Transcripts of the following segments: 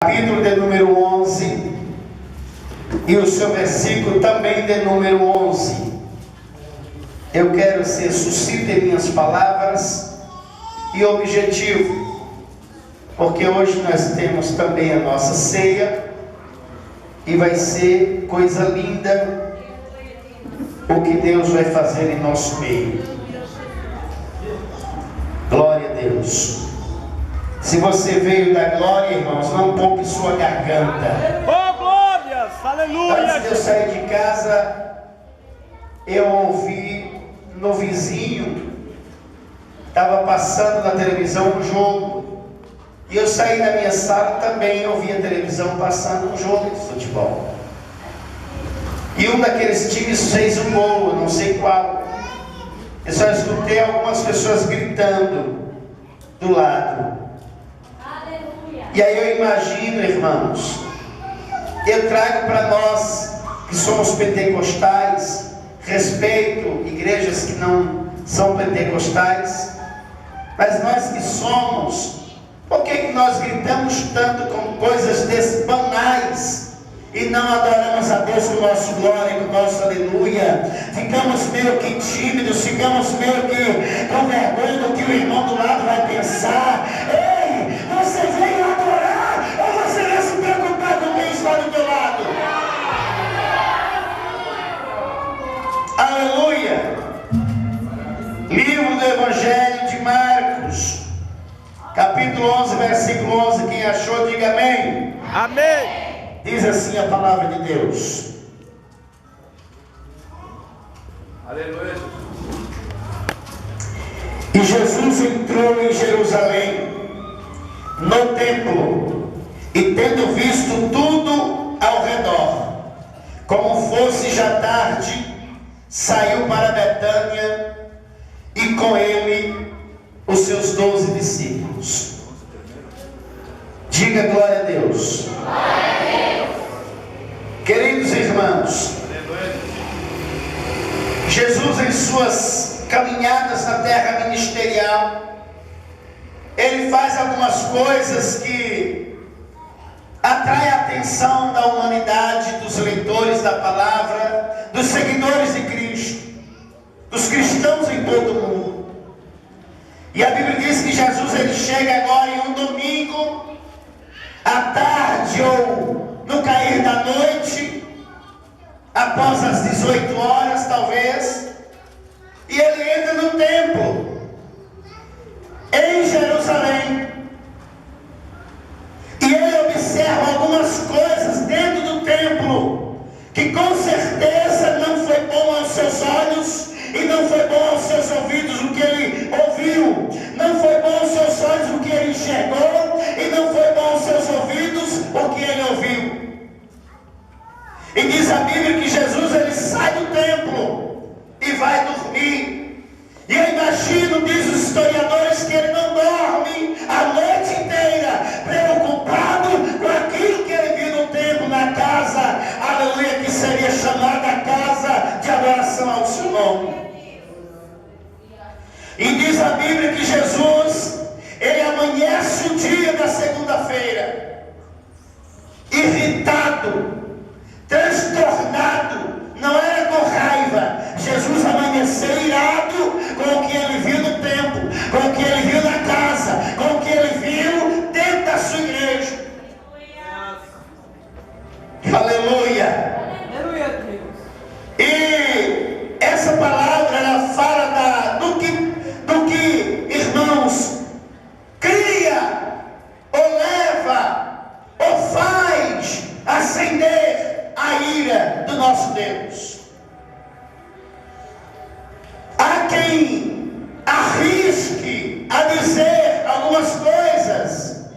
capítulo de número 11, e o seu versículo também de número 11. Eu quero ser sucinto em minhas palavras e objetivo, porque hoje nós temos também a nossa ceia, e vai ser coisa linda o que Deus vai fazer em nosso meio. Glória a Deus. Se você veio da glória, irmãos, não poupe sua garganta. Oh, glórias! Aleluia! Antes de eu sair de casa, eu ouvi no vizinho, estava passando na televisão um jogo, e eu saí da minha sala também, ouvi a televisão passando um jogo de futebol. E um daqueles times fez um gol, eu não sei qual. Eu só escutei algumas pessoas gritando do lado. E aí eu imagino, irmãos, eu trago para nós que somos pentecostais, respeito igrejas que não são pentecostais, mas nós que somos, por que nós gritamos tanto com coisas banais e não adoramos a Deus com o nosso glória, com o nosso aleluia? Ficamos meio que tímidos, ficamos meio que com vergonha do que o irmão do lado vai pensar. Ei, você veio adorar ou você vai se preocupar com quem está do teu lado? Aleluia! Livro do Evangelho de Marcos, capítulo 11, versículo 11. Quem achou, diga amém. Amém. Diz assim a palavra de Deus. Aleluia. E Jesus entrou em Jerusalém, no templo, e tendo visto tudo ao redor, como fosse já tarde, saiu para Betânia, e com ele os seus 12 discípulos. Diga glória a Deus. Glória a Deus. Queridos irmãos, Jesus, em suas caminhadas na terra ministerial, ele faz algumas coisas que atraem a atenção da humanidade, dos leitores da palavra, dos seguidores de Cristo, dos cristãos em todo o mundo. E a Bíblia diz que Jesus ele chega agora em um domingo, à tarde ou no cair da noite, após as 18 horas talvez, e ele entra no templo, em Jerusalém, e ele observa algumas coisas dentro do templo, que com certeza não foi bom aos seus olhos, e não foi bom aos seus ouvidos o que ele ouviu, não foi bom aos seus olhos o que ele enxergou, e não foi bom aos seus ouvidos o que ele ouviu. E diz a Bíblia que Jesus ele sai do templo e vai dormir. E eu imagino, diz os historiadores, que ele não dorme a noite inteira, preocupado com aquilo que ele viu no templo, na casa, aleluia, que seria chamada a casa de adoração ao seu nome. E diz a Bíblia que Jesus, ele amanhece o dia da segunda-feira, irritado, transtornado, não era com raiva. Jesus amanheceu irado com o que ele viu no templo, com o que ele viu na casa, com o que ele viu dentro da sua igreja. Aleluia! Aleluia, Deus. E essa palavra ela fala do que, irmãos, cria ou leva ou faz acender a ira do nosso Deus. Há quem arrisque a dizer algumas coisas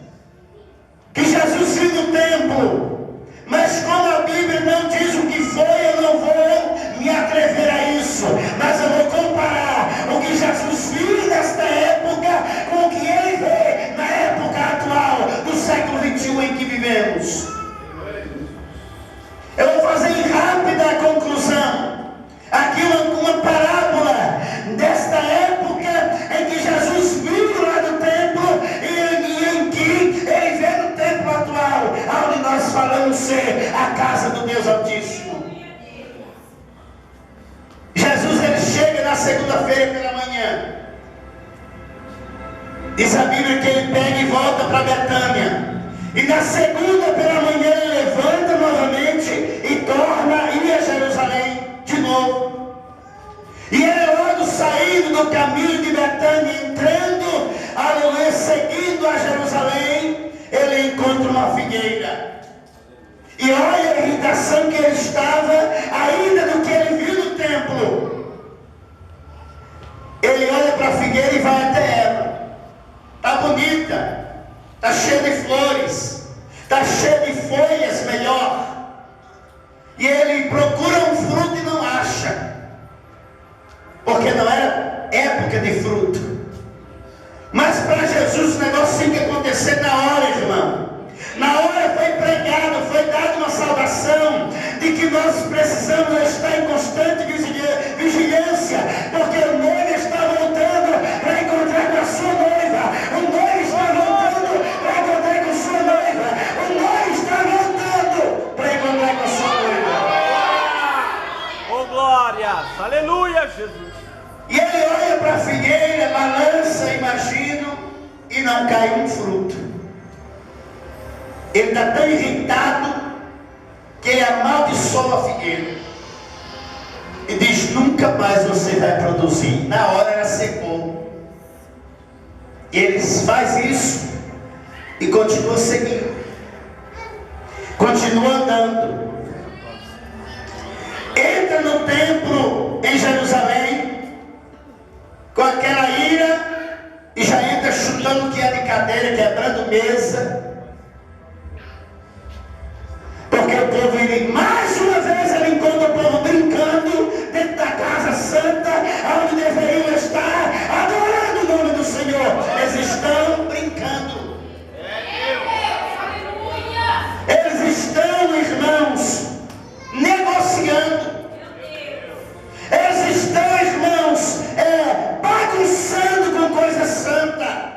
que Jesus viu no templo, mas como a Bíblia não diz o que foi, eu não vou me atrever a isso, mas eu vou comparar o que Jesus viu nesta época com o que ele vê na época atual do século 21 em que vivemos. Eu vou fazer em rápida conclusão aqui uma parábola desta época em que Jesus viu lá do templo e em que ele vê no templo atual. nós falamos ser a casa do Deus Altíssimo. Jesus, ele chega na segunda-feira pela manhã. Diz a Bíblia que ele pega e volta para Betânia. E na segunda pela manhã ele levanta novamente e torna a ir a Jerusalém de novo. E ele logo saindo do caminho de Betânia, entrando, aleluia, seguindo a Jerusalém, ele encontra uma figueira. E olha a irritação que ele estava, ainda do que ele viu no templo. Ele olha para a figueira e vai até ela. Está bonita, está cheia de flores, está cheia de folhas, melhor. E ele procura um fruto e não acha, porque não era época de fruto. Mas para Jesus o negócio tem que acontecer na hora, irmão. Na hora foi pregado, foi dada uma saudação de que nós precisamos estar em constante vigilância, porque o noivo está voltando para encontrar com a sua noiva. O noivo está voltando para encontrar com a sua noiva. O noivo está voltando para encontrar com a sua noiva. Oh, glória! Aleluia, Jesus! E ele olha para a figueira, balança, imagino, e não cai um fruto. Ele está tão irritado que ele amaldiçoa a figueira e diz: nunca mais você vai produzir. Na hora ela secou. E ele faz isso e continua seguindo, continua andando. Entra no templo em Jerusalém com aquela ira e já entra chutando o que é de cadeira, quebrando mesa. Porque o povo, ele, mais uma vez, ele encontra o povo brincando dentro da casa santa, onde deveriam estar adorando o nome do Senhor. Eles estão brincando. Eles estão, irmãos, negociando. Eles estão, irmãos, bagunçando com coisa santa,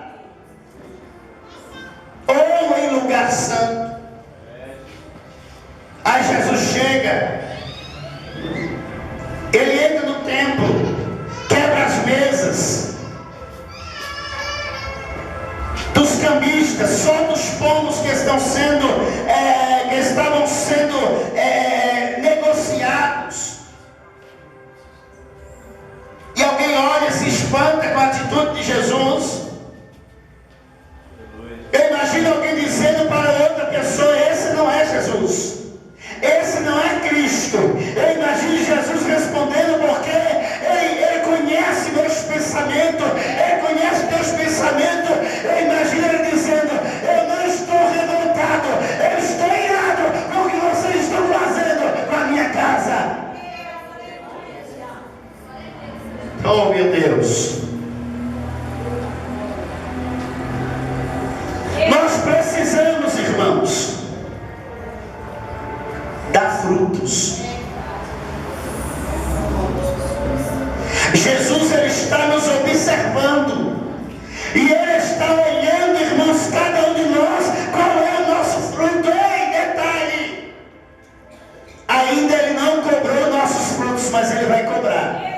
ou em lugar santo. Aí Jesus chega, ele entra no templo, quebra as mesas dos cambistas, solta os pombos que estavam sendo negociados. E alguém olha, se espanta com a atitude de Jesus. Eu imagino alguém dizendo para outra pessoa: esse não é Jesus, esse não é Cristo. Eu imagino Jesus respondendo, porque ele conhece meus pensamentos, ele conhece teus pensamentos. Eu imagino ele dizendo: eu não estou revoltado, eu estou irado com o que vocês estão fazendo com a minha casa. Oh, meu Deus! Nós precisamos, irmãos, dar frutos. Jesus, ele está nos observando, e ele está olhando, irmãos, cada um de nós, qual é o nosso fruto. Ei, detalhe, ainda ele não cobrou nossos frutos, mas ele vai cobrar.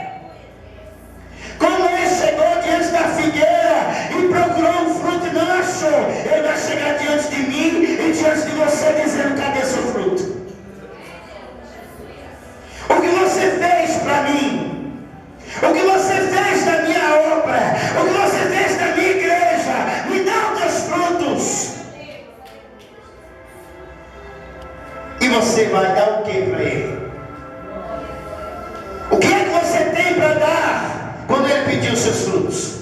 Como ele chegou diante da figueira e procurou um fruto e não achou, ele vai chegar diante de mim e diante de você dizendo: cadê seu fruto? O que você fez para mim? O que você fez da minha obra? O que você fez da minha igreja? Me dá os teus frutos. E você vai dar o que para ele? O que é que você tem para dar quando ele pediu os seus frutos?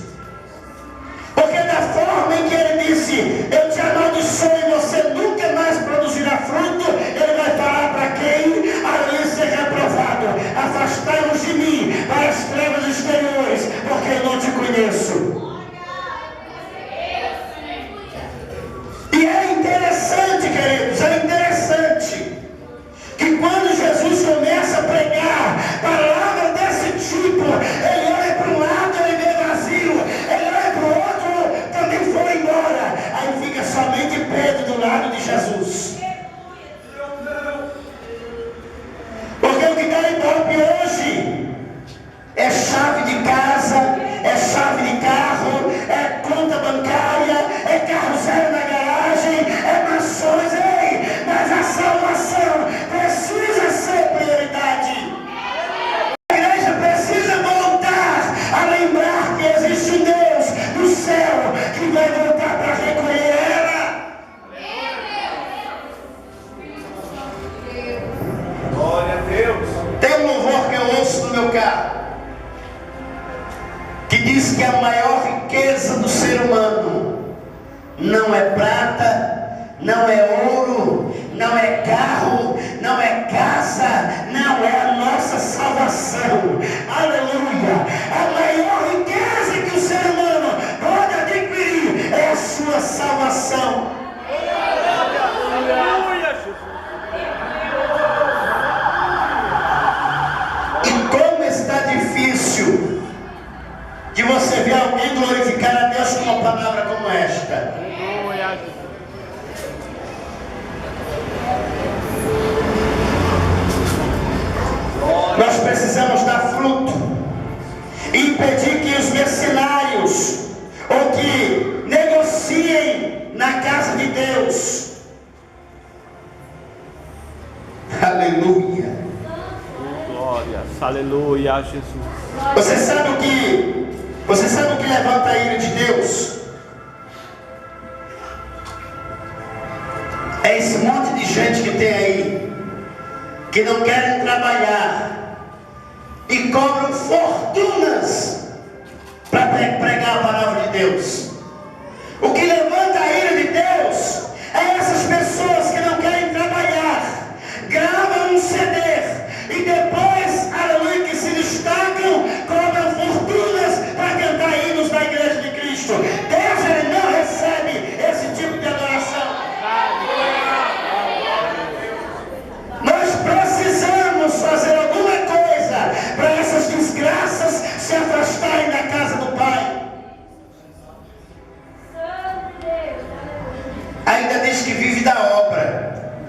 Porque da forma em que ele disse: eu te amaldiçoo e você nunca mais produzirá fruto, ele vai falar para quem ali ser reprovado: afastai-vos de mim para as trevas exteriores, porque eu não te conheço. E é interessante, queridos, é interessante que quando Jesus começa a pregar palavra desse tipo, ele olha para um lado, ele vê vazio, meu carro, que diz que a maior riqueza do ser humano não é prata, não é ouro, não é carro, não é casa, não é a nossa salvação. Aleluia! A maior riqueza que o ser humano pode adquirir é a sua salvação. Aleluia, Jesus. E como está difícil de você ver alguém glorificar a Deus com uma palavra como esta. Aleluia, Jesus. Nós precisamos dar fruto e impedir que os mercenários ou que negociem na casa de Deus. Aleluia. Glória. Aleluia, Jesus. Você sabe o que levanta a ira de Deus? É esse monte de gente que tem aí, que não querem trabalhar e cobram fortunas para pregar a palavra de Deus. O que levanta a ira de Deus é essas pessoas que não querem trabalhar, gravam um CD e depois, aleluia, que se destacam, cobram fortunas para cantar hinos da igreja de Cristo. Deus, ele não recebe esse tipo de adoração. Nós precisamos fazer alguma coisa para essas desgraças se afastarem da casa do Pai. Ainda diz que vive da obra,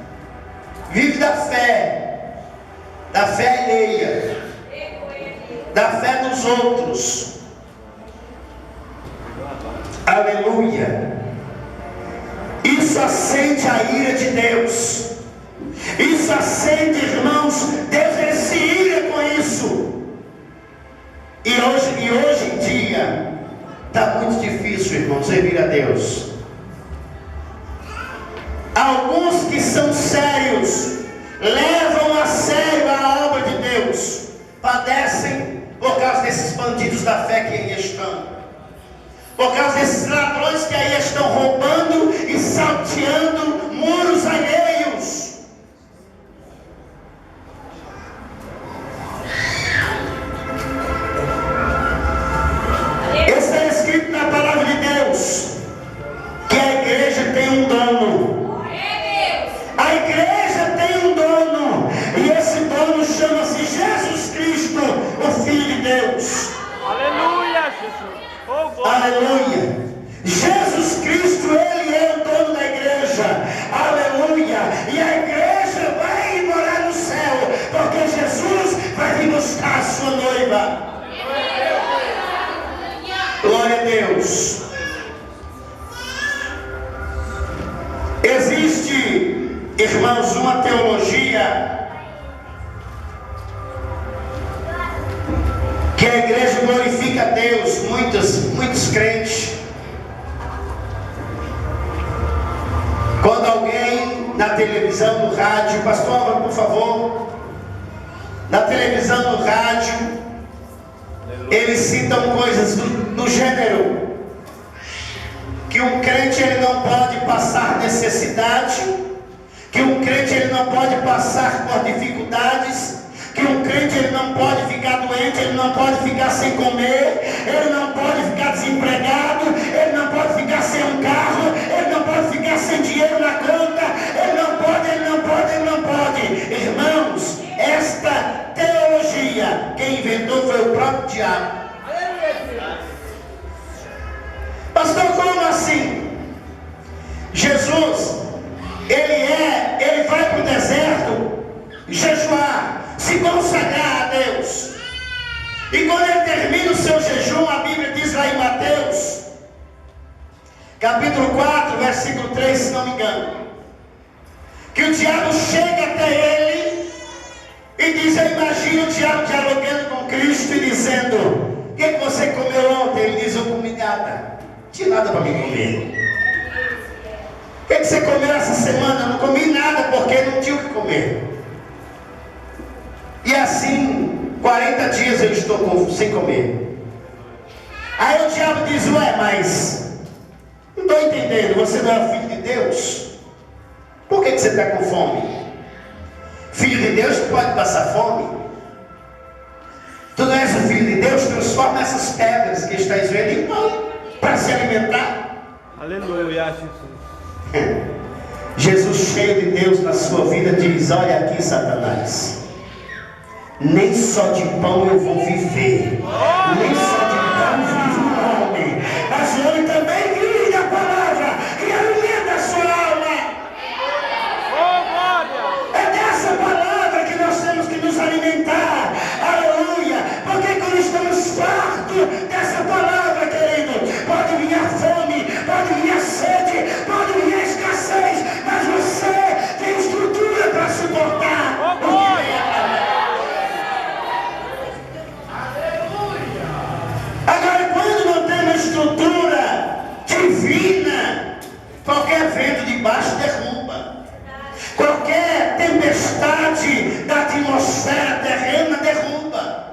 vive da fé alheia, da fé dos outros. Aleluia. Isso acende a ira de Deus. Isso acende, irmãos. Deus, ele se ira com isso. E hoje em dia está muito difícil, irmãos, servir a Deus. Alguns que são sérios levam a sério a obra de Deus, padecem por causa desses bandidos da fé que aí estão, por causa desses ladrões que aí estão roubando e salteando muros alheios. Está escrito na palavra de Deus que a igreja tem um dono. A igreja tem um dono, e esse dono chama-se Jesus Cristo, o Filho de Deus. Aleluia, Jesus. Oh, glória. Aleluia. Jesus Cristo, ele é o dono da igreja. Aleluia. E a igreja vai morar no céu, porque Jesus vai vir buscar a sua noiva. Glória a Deus. Existe, irmãos, uma teologia que a igreja glorifica a Deus, muitos crentes. Quando alguém na televisão, no rádio, pastor Álvaro, por favor, na televisão, no rádio, eles citam coisas do gênero que um crente ele não pode passar necessidade, que um crente ele não pode passar por dificuldades, que um crente ele não pode ficar doente, ele não pode ficar sem comer, ele não pode ficar desempregado, ele não pode ficar sem um carro, ele não pode ficar sem dinheiro na conta, ele não pode. Irmãos, esta teologia quem inventou foi o próprio diabo. Pastor, como assim? Jesus, ele vai para o deserto jejuar, se consagrar a Deus. E quando ele termina o seu jejum, a Bíblia diz lá em Mateus, capítulo 4, versículo 3, se não me engano, que o diabo chega até ele e diz, eu imagino o diabo dialogando com Cristo e dizendo, o que você comeu ontem? Ele diz, eu comi nada. Não tinha nada para me comer. O que você comeu essa semana? Eu não comi nada porque não tinha o que comer. E assim, 40 40 dias eu estou sem comer. Aí o diabo diz, ué, mas não estou entendendo, você não é filho de Deus? Por que você está com fome? Filho de Deus pode passar fome? Tu não és o filho de Deus? Transforma essas pedras que estás vendo em pão para se alimentar. Aleluia, Jesus. Jesus, cheio de Deus na sua vida, diz, olha aqui, Satanás, nem só de pão eu vou viver, nem só de pão vive o homem, mas o homem também vive da palavra que alimenta a sua alma. É dessa palavra que nós temos que nos alimentar. Aleluia. Porque quando estamos fartos dessa palavra, querido, pode vir a fome, pode vir a sede, pode vir a escassez, mas você tem estrutura para suportar. Agora, quando não tem uma estrutura divina, qualquer vento de baixo derruba. Qualquer tempestade da atmosfera terrena derruba.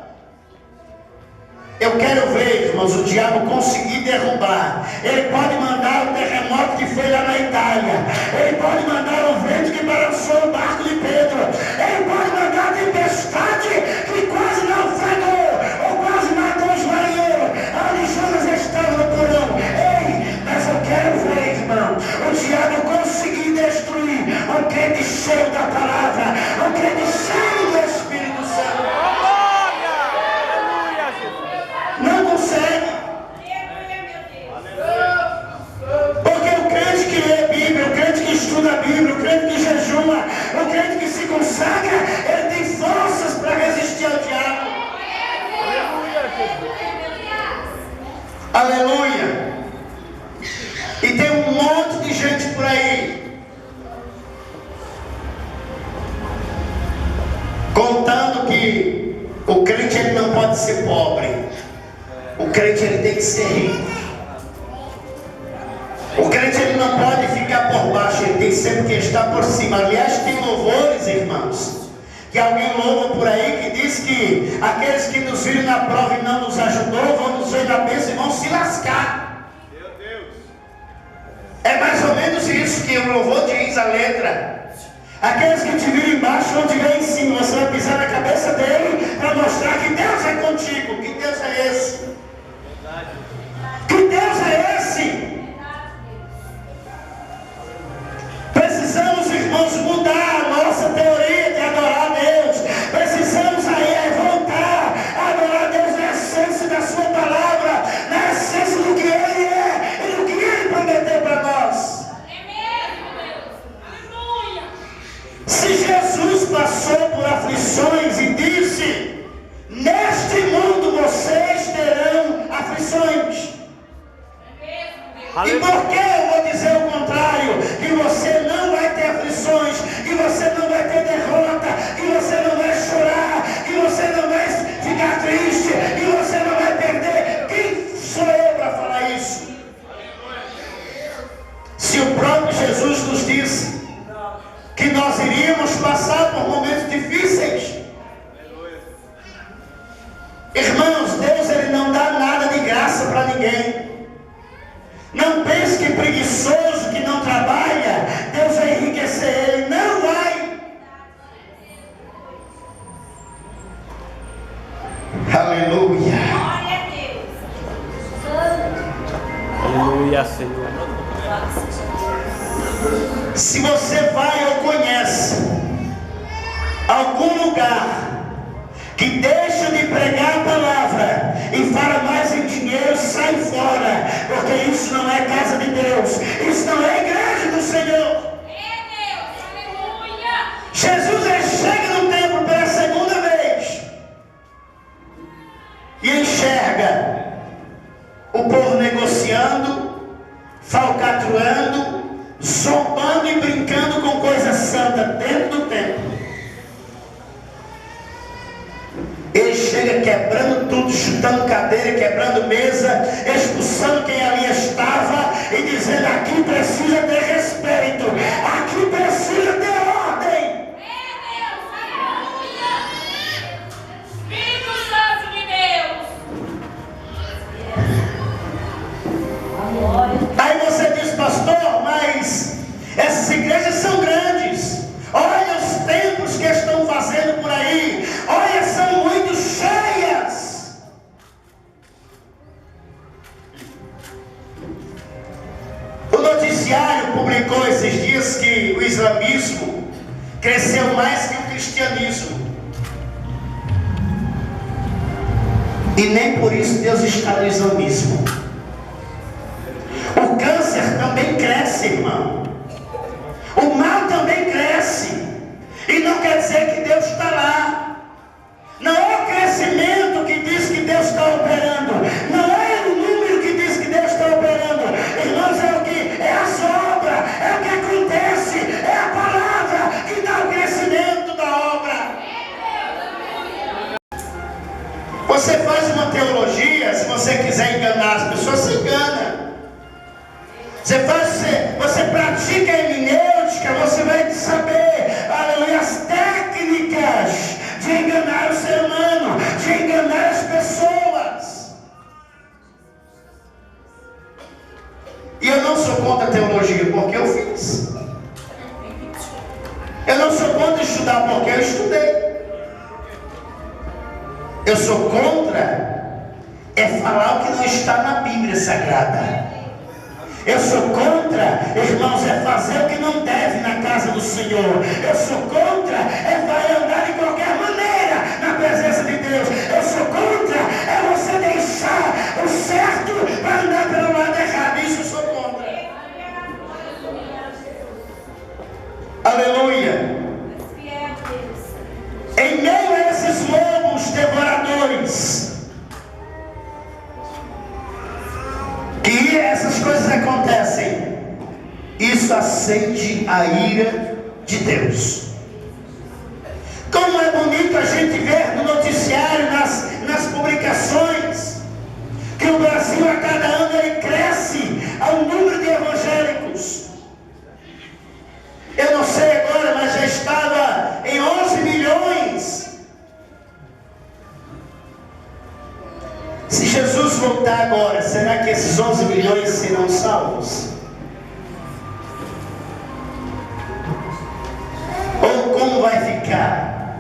Eu quero ver, irmãos, o diabo conseguir derrubar. Ele pode mandar o terremoto que foi lá na Itália. Ele pode mandar o vento que balançou o barco de Pedro. Ele pode mandar a tempestade que quase naufragou ou quase matou os marinheiros. Ali Jonas estava no porão. Ei, mas eu quero ver, irmão, o diabo conseguir destruir o crente cheio da palavra, o crente cheio do Espírito Santo. Não consegue. Porque o crente que lê a Bíblia, o crente que estuda a Bíblia, o crente que jejuma, o crente que se consagra, ele tem forças para resistir ao diabo. Aleluia. E tem um monte de gente por aí contando que o crente ele não pode ser pobre. O crente ele tem que ser rico. O crente ele não pode ficar por baixo, ele tem sempre que estar por cima. Aliás, tem louvores, irmãos, que alguém louva por aí que diz que aqueles que nos viram na prova e não nos ajudou vão nos ver na bênção e vão se lascar. Meu Deus. É mais ou menos isso que o louvor diz, a letra. Aqueles que te viram embaixo vão te ver em cima. Você vai pisar na cabeça dele para mostrar que Deus é contigo. Que Deus é esse? Que Deus é esse? Precisamos, irmãos, mudar a nossa teoria de adorar a Deus. Precisamos aí voltar a adorar a Deus na essência da sua palavra, na essência do que Ele é e do que Ele prometeu para nós. Se Jesus passou por aflições e disse, neste mundo vocês terão aflições. E por que eu vou dizer o contrário? Que você não vai ter aflições, que você não vai ter derrota, que você não vai chorar, que você não vai ficar triste, que você não vai perder. Quem sou eu para falar isso? Se o próprio Jesus nos disse que nós iríamos passar por momentos difíceis. Irmãos, Deus ele não dá nada de graça para ninguém. Não pense que preguiçoso que não trabalha, Deus vai enriquecer ele. Não vai. Aleluia. Aleluia, Senhor. Se você vai ou conhece algum lugar que deixa de pregar a palavra e fala mais em dinheiro, sai fora, porque isso não é casa de Deus, isso não é igreja do Senhor. Jesus ele chega no templo pela segunda vez e enxerga o povo negociando, falcatruando, zombando e brincando com coisa santa dentro do templo. Ele chega quebrando tudo, chutando cadeira, quebrando mesa, expulsando quem ali estava e dizendo, aqui precisa ter respeito, aqui precisa ter ordem. cresceu mais que o cristianismo. E nem por isso Deus está no islamismo. O câncer também cresce, irmão. O mal também cresce. E não quer dizer que Deus está lá. Não é o crescimento que diz que Deus está operando. Não é o número que diz que Deus está operando. Irmãos, é o que? É as obras. É o que acontece. É a palavra que dá o crescimento da obra. Você faz uma teologia, se você quiser enganar as pessoas, você engana. Você pratica a hermenêutica, você vai saber, aleluia, as técnicas de enganar o ser humano, de enganar as pessoas. E eu não sou contra a teologia porque eu fiz. Eu não sou contra estudar porque eu estudei. Eu sou contra falar o que não está na Bíblia Sagrada. Eu sou contra, irmãos, fazer o que não deve na casa do Senhor. Eu sou contra, vai andar de qualquer maneira na presença de Deus. Eu sou contra, você deixar o certo para andar pelo lado errado. Isso eu sou contra. Aleluia. Em meio a esses lobos devoradores, que essas coisas acontecem, isso acende a ira de Deus. Como é bonito a gente ver no noticiário, nas publicações, que o Brasil a cada ano ele cresce ao número de evangélicos. Eu não sei agora, mas já estava em 11 milhões. Se Jesus voltar agora, será que esses 11 milhões serão salvos? Ou como vai ficar?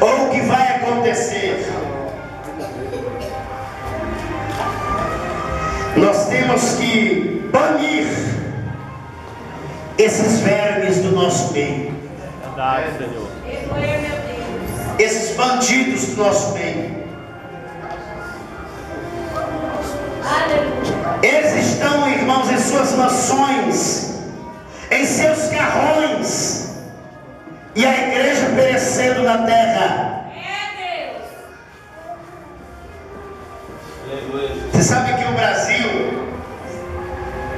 Ou o que vai acontecer? Nós temos que banir esses vermes do nosso meio. Verdade, Senhor. Esses bandidos do nosso meio. Eles estão, irmãos, em suas mansões, em seus carrões, e a igreja perecendo na terra. Você sabe que o Brasil,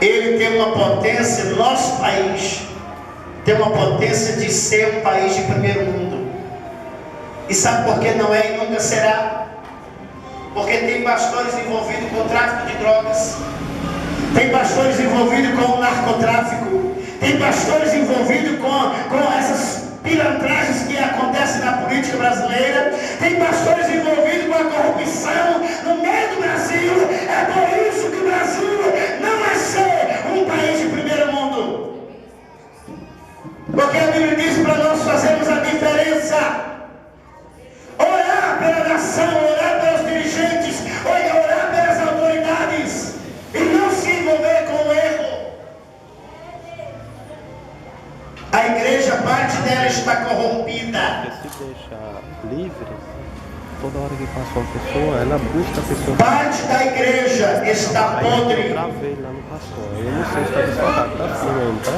ele tem uma potência, nosso país tem uma potência de ser um país de primeiro mundo. E sabe por que não é e nunca será? Porque tem pastores envolvidos com o tráfico de drogas, tem pastores envolvidos com o narcotráfico, tem pastores envolvidos com essas pilantragens que acontecem na política brasileira, tem pastores envolvidos com a corrupção no meio do Brasil. É por isso que o Brasil não vai ser um país de primeiro mundo, porque a Bíblia diz para nós fazermos a diferença. Orar pela nação, orar pelos dirigentes, orar pelas autoridades, e não se envolver com o erro. A igreja, parte dela está corrompida. Porque se deixar livre, toda hora que passa uma pessoa, ela busca a pessoa. Parte da igreja está podre. Eu travei lá no pastor. Eu não sei se está desfocado. Tá assim mesmo, tá?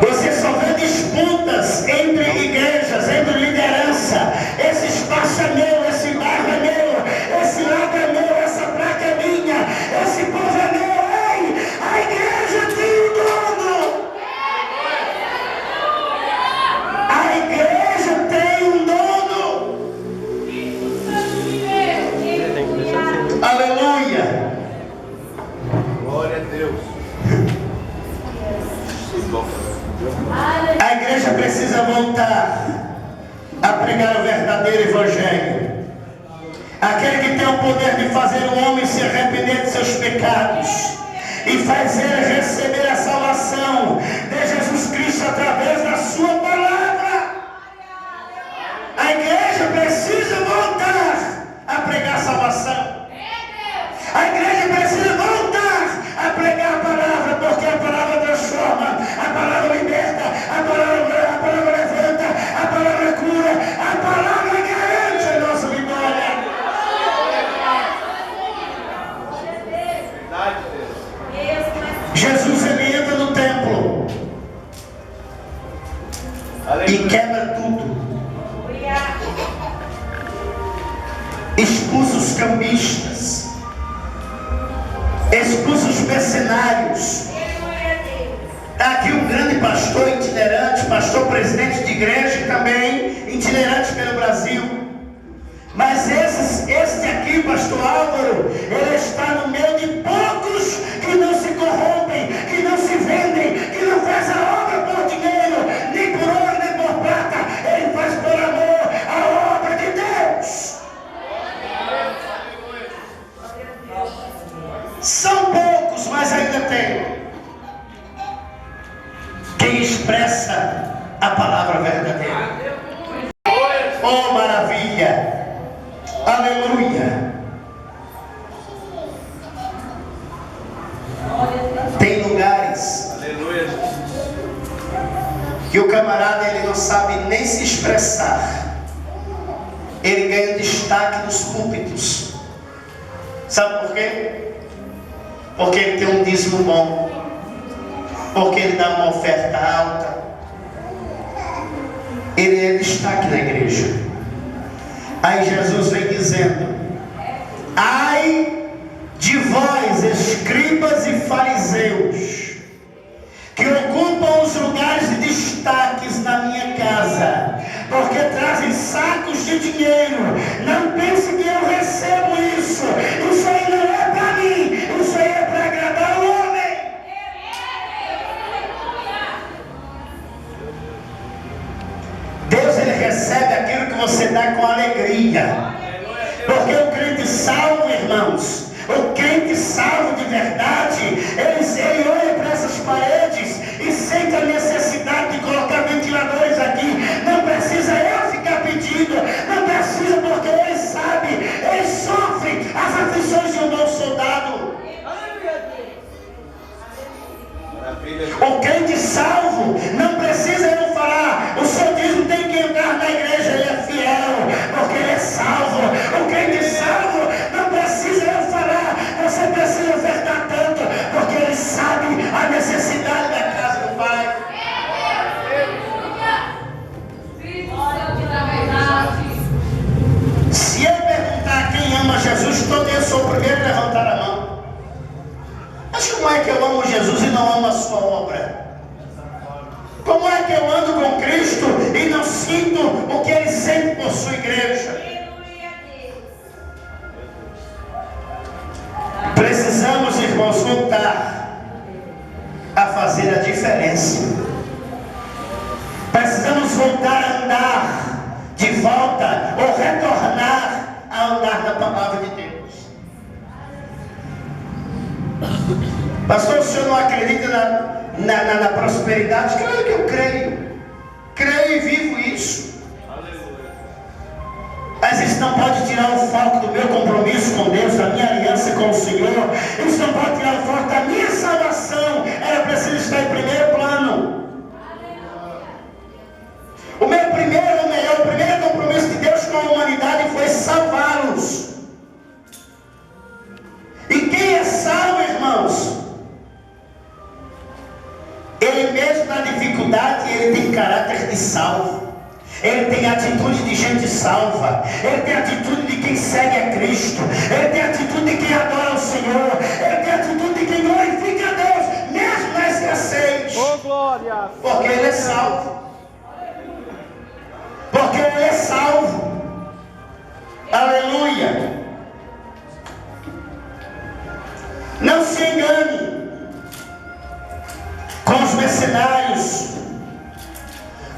Você só vê disputas entre igrejas, entre liderança. Esse espaço é meu, esse bairro é meu, esse lado é meu, essa placa é minha, esse povo é meu. Ei, a igreja tem um dono. A igreja tem um dono. Tem que deixar assim. Aleluia. Glória a Deus. A igreja precisa voltar a pregar o verdadeiro evangelho. Aquele que tem o poder de fazer o homem se arrepender de seus pecados e fazer ele receber a salvação de Jesus Cristo através da sua palavra. A igreja precisa voltar a pregar a salvação. A igreja precisa voltar a pregar a palavra, porque a palavra transforma, a palavra liberta, a palavra e quebra tudo. Expulsa os cambistas, expulsa os mercenários. Está aqui um grande pastor itinerante, pastor presidente de igreja e também itinerante pelo Brasil. Mas este aqui, pastor Álvaro, ele está no meio de poucos que não se corrompem, que não se vendem, que não faz a obra por dinheiro, nem por ouro, nem por prata. Ele faz por amor a obra de Deus. São poucos, mas ainda tem quem expressa a palavra verdadeira. Oh, maravilha! Aleluia! Tem lugares que o camarada ele não sabe nem se expressar. Ele ganha destaque nos púlpitos. Sabe por quê? Porque ele tem um dízimo bom, porque ele dá uma oferta alta, ele é destaque na igreja. Aí Jesus vem dizendo: ai de vós, escribas e fariseus, que ocupam os lugares de destaques na minha casa, porque trazem sacos de dinheiro. Não pense que eu recebo isso. Isso aí não é para mim, isso aí é para agradar o homem. Deus, ele recebe aquilo que você dá com alegria. Porque o crente salvo, irmãos, o crente salvo de verdade, ele olha para essas paredes e sente a necessidade de colocar ventiladores aqui. Não precisa eu ficar pedindo, não precisa, porque ele sabe, ele sofre as aflições de um bom soldado. O crente salvo não precisa eu falar: o seu dízimo tem que entrar na igreja, ele é fiel, porque ele é salvo. O crente salvo não precisa eu falar: você precisa ofertar tanto, porque ele sabe a necessidade da casa do Pai. Se eu perguntar quem ama Jesus, todo eu sou o primeiro a levantar a mão. Mas como é que eu amo Jesus e não amo a sua obra? Como é que eu ando com Cristo e não sinto o que Ele sente por sua igreja? Precisamos, irmãos, voltar a fazer a diferença. Precisamos voltar a andar de volta ou retornar a andar na palavra de Deus. Pastor, o senhor não acredita na prosperidade? Claro que eu creio. Creio e vivo isso. Mas isso não pode tirar o foco do meu compromisso com Deus, da minha aliança com o Senhor. Isso não pode tirar o foco da minha salvação. Ela precisa estar em primeiro plano. O primeiro compromisso de Deus com a humanidade foi salvá-los. E quem é salvo, irmãos? Ele mesmo na dificuldade, ele tem caráter de salvo. Ele tem atitude de gente salva. Ele tem atitude de quem segue a Cristo. Ele tem atitude de quem adora o Senhor. Ele tem atitude de quem glorifica a Deus, mesmo na escassez. Oh, glória! Porque ele é salvo. Porque ele é salvo. Aleluia. Não se engane com os mercenários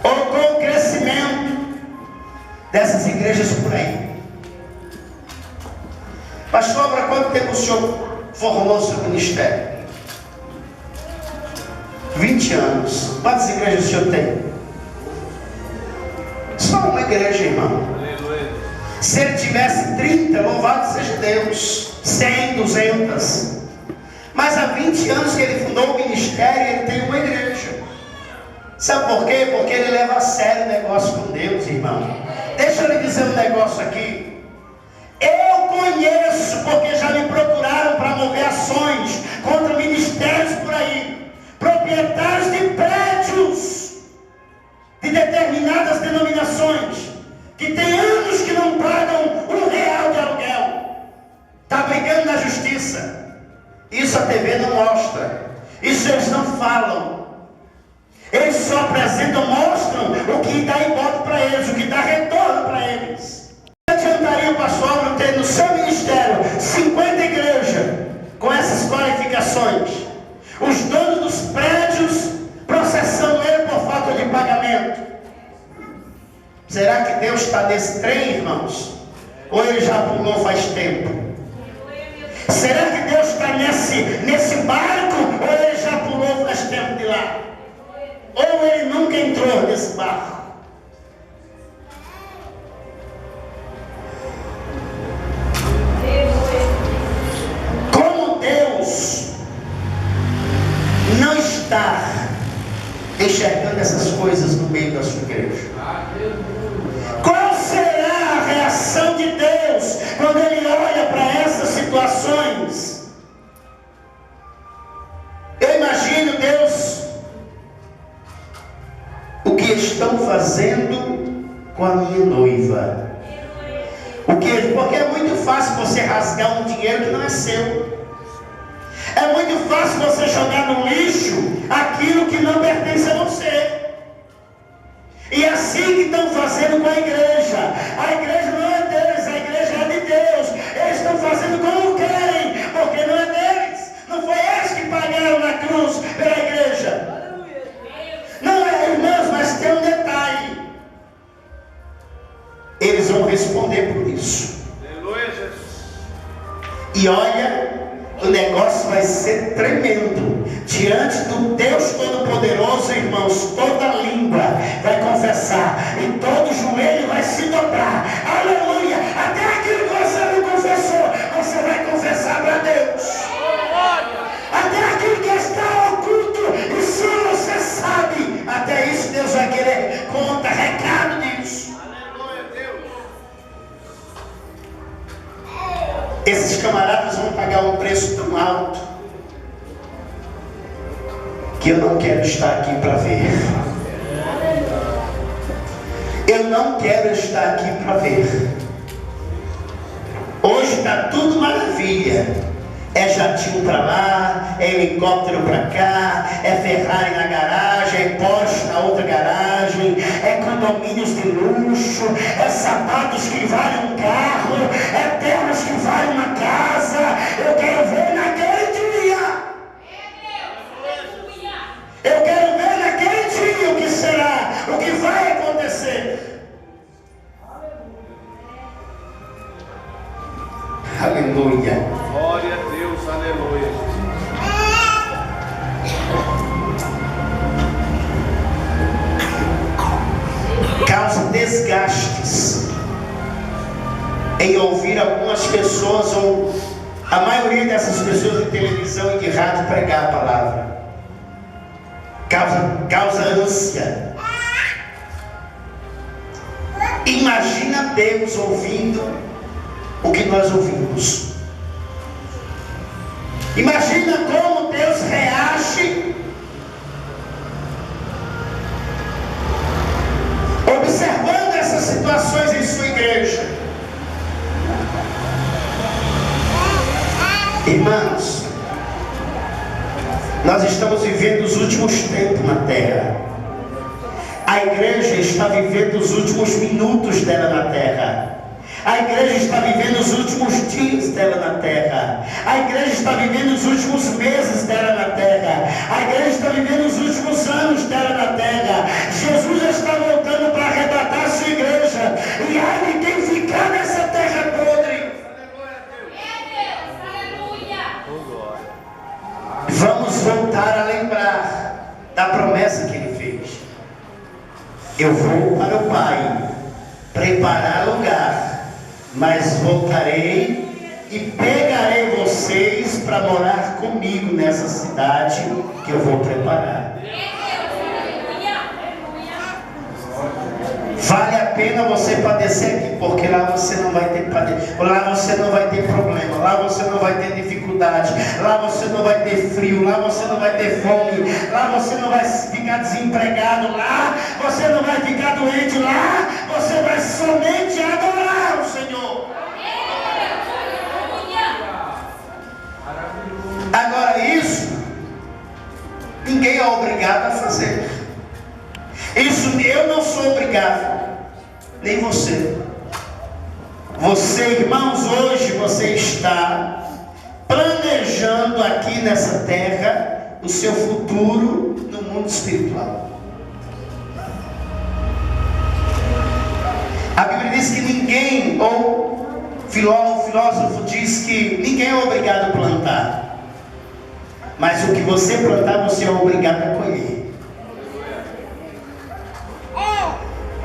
ou com o crescimento dessas igrejas por aí. Pastor, para quanto tempo o senhor formou seu ministério? 20 anos. Quantas igrejas o senhor tem? Só uma igreja, irmão. Se ele tivesse 30, louvado seja Deus. 100, 200. Mas há 20 anos que ele fundou o ministério, ele tem uma igreja. Sabe por quê? Porque ele leva a sério o negócio com Deus, irmão. Deixa eu lhe dizer um negócio aqui. Eu conheço, porque já me procuraram para mover ações contra ministérios por aí. Proprietários de prédios, de determinados eles, o que dá retorno para eles. Não adiantaria o pastor Álvaro ter no seu ministério 50 igrejas com essas qualificações, os donos dos prédios processando ele por falta de pagamento. Será que Deus está nesse trem, irmãos? Ou ele já pulou faz tempo? Será que Deus está nesse barco? Ou ele já pulou faz tempo de lá? Ou ele nunca entrou nesse barco? Como Deus não está enxergando essas coisas no meio da sua igreja? Qual será a reação de Deus quando Ele olha para essas situações? Eu imagino, Deus, o que estão fazendo com a minha noiva. Porque é muito fácil você rasgar um dinheiro que não é seu. É muito fácil você jogar no lixo aquilo que não pertence a você. E é assim que estão fazendo com a igreja. A igreja não é deles, a igreja é de Deus. Eles estão fazendo como querem, porque não é deles. Não foi eles que pagaram na cruz pela igreja. Não é, irmãos, mas tem um detalhe. Eles vão responder por isso. E olha, o negócio vai ser tremendo. Diante do Deus Todo-Poderoso, irmãos, toda língua vai confessar e todo joelho vai se dobrar. Aleluia! Até aquilo que você não confessou, você vai confessar para Deus. Até aquilo que está oculto e só você sabe, até isso Deus vai querer conta, recado disso. Esses camaradas vão pagar um preço tão alto que eu não quero estar aqui para ver. Eu não quero estar aqui para ver. Hoje está tudo maravilha. É jatinho para lá, é helicóptero para cá, é Ferrari na garagem, é Porsche na outra garagem, é condomínios de luxo, é sapatos que valem um carro, é terras que valem uma casa. Eu quero ver naquele dia. Eu quero ver naquele dia o que será, o que vai acontecer. Aleluia. Glória a Deus, aleluia. Causa desgastes em ouvir algumas pessoas, ou a maioria dessas pessoas de televisão e de rádio pregar a palavra. Causa ânsia. Imagina Deus ouvindo o que nós ouvimos. Imagina como Deus reage observando essas situações em sua igreja. Irmãos, nós estamos vivendo os últimos tempos na terra. A igreja está vivendo os últimos minutos dela na terra. A igreja está vivendo os últimos dias dela na terra. A igreja está vivendo os últimos meses dela na terra. A igreja está vivendo os últimos anos dela na terra. Jesus já está voltando para arrebatar a sua igreja. E ai de quem ficar nessa terra podre. Vamos voltar a lembrar da promessa que Ele fez. Eu vou para o Pai preparar lugar, mas voltarei e pegarei vocês para morar comigo nessa cidade que eu vou preparar. Vale a pena você padecer aqui, porque lá você não vai ter padecer, lá você não vai ter problema, lá você não vai ter dificuldade, lá você não vai ter frio, lá você não vai ter fome, lá você não vai ficar desempregado, lá você não vai ficar doente, lá você vai somente adorar o Senhor. Agora isso, ninguém é obrigado a fazer. Isso eu não sou obrigado. nem você. Você, irmãos, hoje você está planejando aqui nessa terra o seu futuro no mundo espiritual. A Bíblia diz que ninguém, ou o filósofo diz que ninguém é obrigado a plantar, mas o que você plantar, você é obrigado a colher.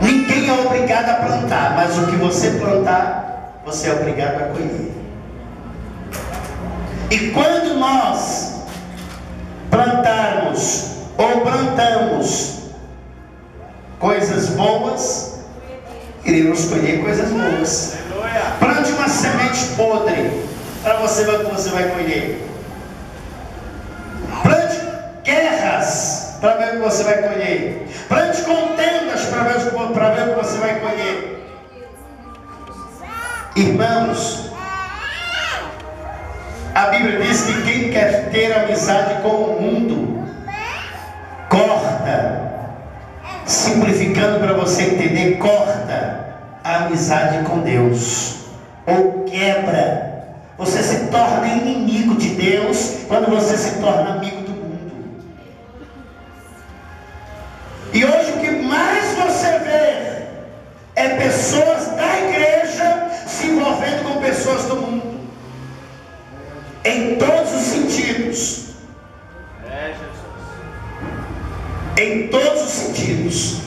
Ninguém é obrigado a plantar, mas o que você plantar, você é obrigado a colher. E quando nós plantarmos ou plantamos coisas boas, iremos colher coisas boas. Plante uma semente podre para você ver o que você vai colher. Plante guerras para ver o que você vai colher. Plante contendas para ver o que você vai colher. Irmãos, a Bíblia diz que quem quer ter amizade com o mundo, corta, simplificando para você entender, corta a amizade com Deus, ou quebra. Você se torna inimigo de Deus quando você se torna amigo do mundo. E hoje o que mais você vê é pessoas da igreja se envolvendo com pessoas do mundo, em todos os sentidos. Em todos os sentidos.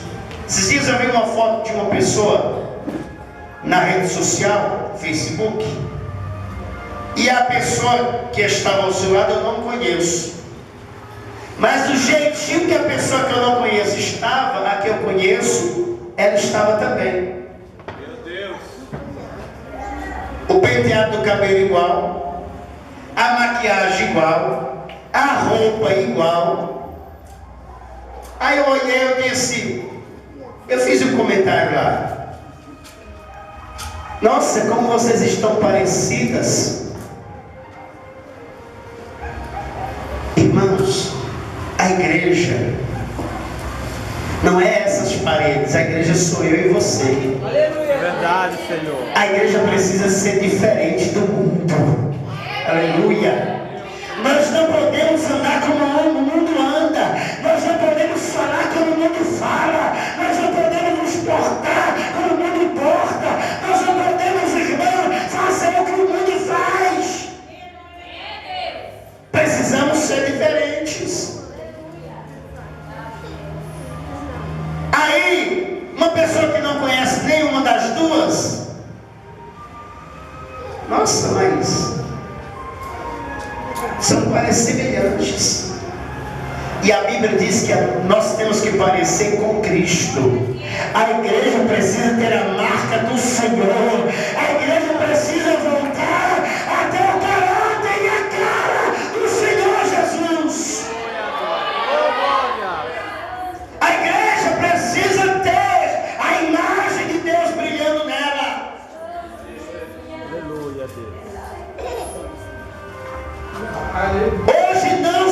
Esses dias eu vi uma foto de uma pessoa na rede social, Facebook, e a pessoa que estava ao seu lado eu não conheço, mas do jeitinho que a pessoa que eu não conheço estava, a que eu conheço, ela estava também. Meu Deus. O penteado do cabelo igual, a maquiagem igual, a roupa igual. Aí eu olhei, eu disse, eu fiz um comentário lá: nossa, como vocês estão parecidas. Irmãos, a igreja não é essas paredes, a igreja sou eu e você. É verdade, Senhor. A igreja precisa ser diferente do mundo. Aleluia. Nós não podemos andar como o mundo anda. Nós não podemos falar como o mundo fala. Nós não podemos nos portar como o mundo porta. Nós não podemos, irmão, fazer o que o mundo faz. Precisamos ser diferentes. Aí, uma pessoa que não conhece nenhuma das duas, nossa, mas são semelhantes. E a Bíblia diz que nós temos que parecer com Cristo. A igreja precisa ter a marca do Senhor. A igreja precisa voltar até o caráter e a cara do Senhor Jesus. A igreja precisa ter a imagem de Deus brilhando nela. Aleluia, Deus. Hoje não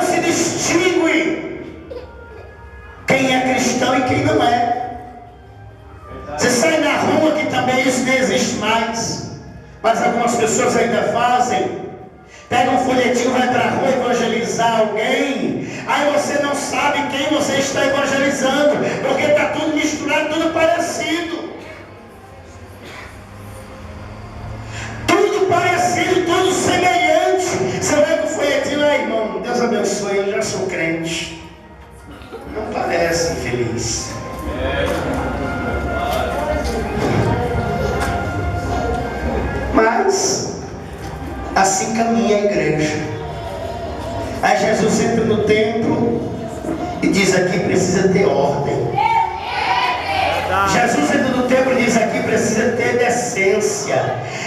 se distingue quem é cristão e quem não é. Você sai na rua, que também isso não existe mais, mas algumas pessoas ainda fazem. Pega um folhetinho, vai para a rua evangelizar alguém, aí você não sabe quem você está evangelizando, porque está tudo misturado, tudo parecido. Tudo parecido, tudo semelhante. Você vai com o folhetinho, irmão, Deus abençoe, eu já sou crente. Não parece infeliz. Mas assim caminha a igreja. Aí Jesus entra no templo e diz: aqui precisa ter ordem. Jesus entra no templo e diz: aqui precisa ter decência.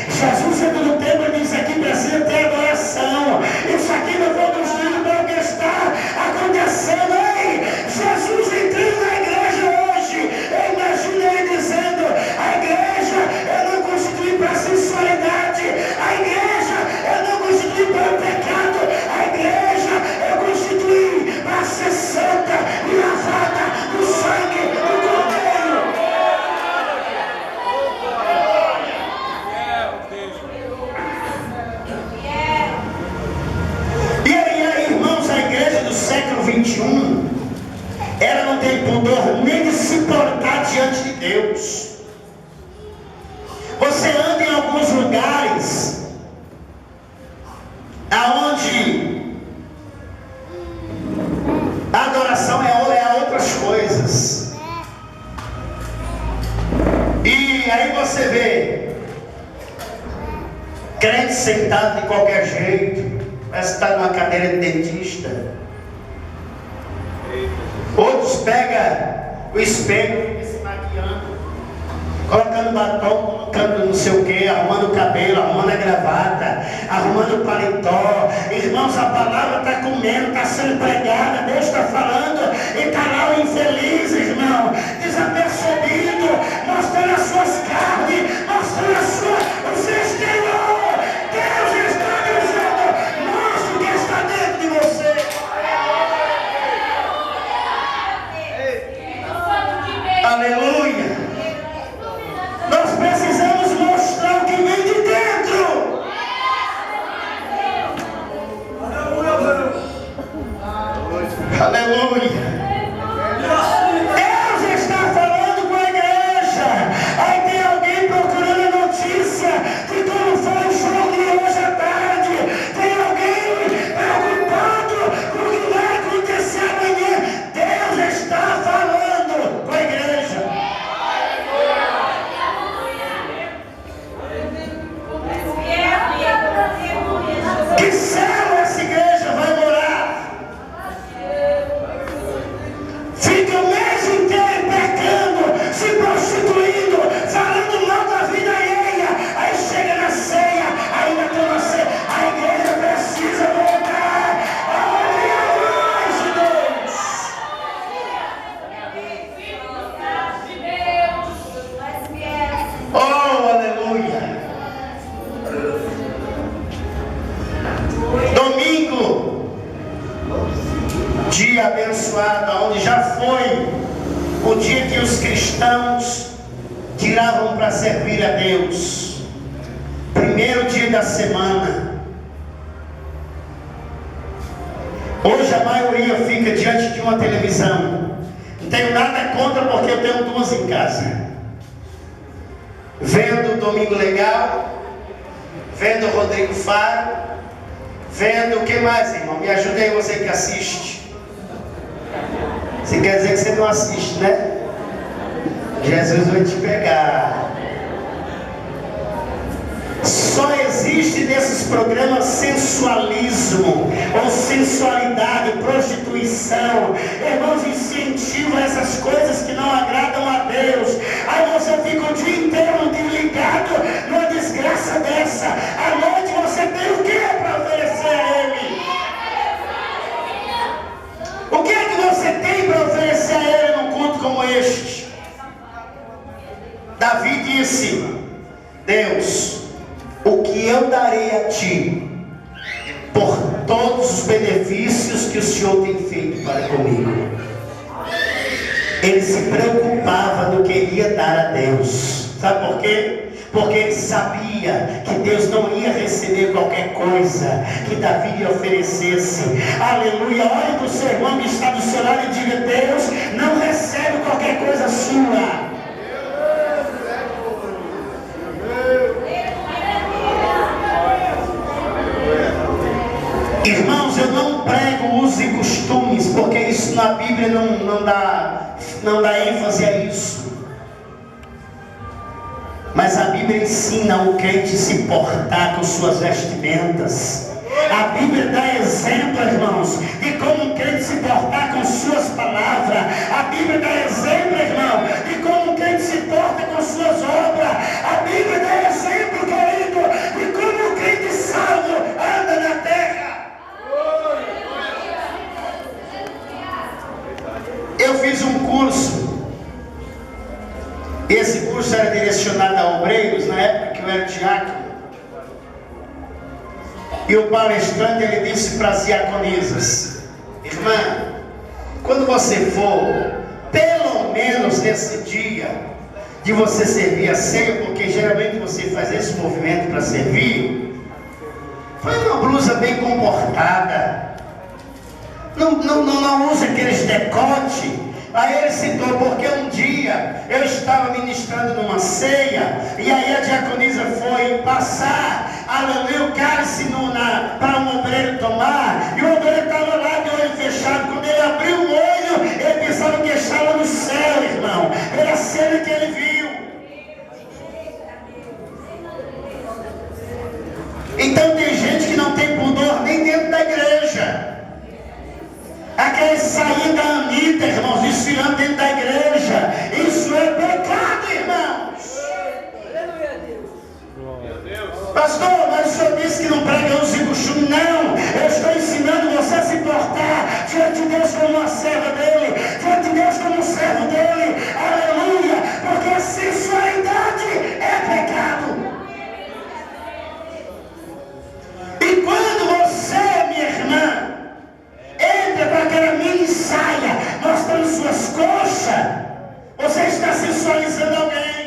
Jesus entra no templo e diz: aqui precisa ter adoração. Isso aqui não foi construído para o que está acontecendo. Ei, Jesus entrando na igreja hoje, eu imagino ele dizendo: a igreja eu não constituí para a sensualidade, a igreja eu não constituí para o pecado, a igreja eu constituí para ser santa e lavada no sangue do Cordeiro. não tem pudor nem de se portar diante de Deus. Você anda em alguns lugares aonde a adoração é outras coisas. E aí você vê crente sentado de qualquer jeito, parece que está numa cadeira de dentista. Outros pegam o espelho e ficam se maquiando, colocando batom, colocando não sei o que, arrumando o cabelo, arrumando a gravata, arrumando o paletó. Irmãos, a palavra está comendo, está sendo pregada, Deus está falando, e está lá o infeliz, irmão, desapercebido, mostrando as suas carnes, mostrando o seu exterior. Deus está dizendo, mostre o que está dentro de você. Aleluia! Nós precisamos mostrar o que vem de dentro. Aleluia! Deus está falando com a igreja. Aí tem alguém procurando a notícia de como foi o show de hoje à tarde. Tem alguém preocupado com o que vai acontecer amanhã. Deus está falando com a igreja. Que céu essa igreja vai morar? Fica o mês inteiro pecando, se prostituindo, falando mal da vida alheia. Aí chega na ceia, ainda toma ceia. A igreja precisa voltar a ouvir a voz de Deus. Oh, aleluia! Domingo, dia abençoado, onde já foi o dia que os cristãos tiravam para servir a Deus. Primeiro dia da semana. Hoje a maioria fica diante de uma televisão. Não tenho nada contra, porque eu tenho duas em casa. Vendo o Domingo Legal, vendo o Rodrigo Faro, vendo o que mais, irmão? Me ajuda aí, você que assiste. Você quer dizer que você não assiste, né? Jesus vai te pegar. Só existe nesses programas sensualismo, ou sensualidade, prostituição. Irmãos, incentivam essas coisas que não agradam a Deus. Aí você fica o dia inteiro ligado numa desgraça dessa. À noite você tem o que para oferecer a Ele? O que é que você tem para oferecer a Ele num culto como este? Davi disse: Deus, o que eu darei a Ti por todos os benefícios que o Senhor tem feito para comigo? Ele se preocupava do que ia dar a Deus. Sabe por quê? Porque ele sabia que Deus não ia receber qualquer coisa que Davi lhe oferecesse. Aleluia! Olhe para o seu irmão que está do seu lado e diga: Deus não recebe qualquer coisa sua. Irmãos, eu não prego usos e costumes, porque isso na Bíblia não dá ênfase a isso. Mas a Bíblia ensina o crente se portar com suas vestimentas. A Bíblia dá exemplo, irmãos, de como um crente se portar com suas palavras. A Bíblia dá exemplo, irmão, de como um crente se porta com suas obras. A Bíblia dá exemplo, querido, de como um crente salvo anda na terra. Eu fiz um curso. Esse curso era direcionado a obreiros, na época que eu era diácono. E o palestrante, ele disse para as diaconisas: irmã, quando você for, pelo menos nesse dia de você servir a ceia, porque geralmente você faz esse movimento para servir, foi uma blusa bem comportada. Não use aqueles decote Aí ele citou, porque um dia eu estava ministrando numa ceia, e aí a diaconisa foi passar, aleluia, o cálice para um obreiro tomar, e o obreiro estava lá de olho fechado. Quando ele abriu o olho, ele pensava que estava no céu, irmão. Era a cena que ele viu. Então tem gente que não tem pudor nem dentro da igreja. Aquele sair da Anitta, irmãos, desfilando dentro da igreja, isso é pecado, irmãos. Pastor, mas o senhor disse que não prega uso e costume. Não, eu estou ensinando você a se portar diante de Deus como uma serva dele, diante de Deus como um servo dele, aleluia, porque a sensualidade é pecado. E quando você, minha irmã, entra com aquela mini saia, mostrando suas coxas, você está sensualizando alguém.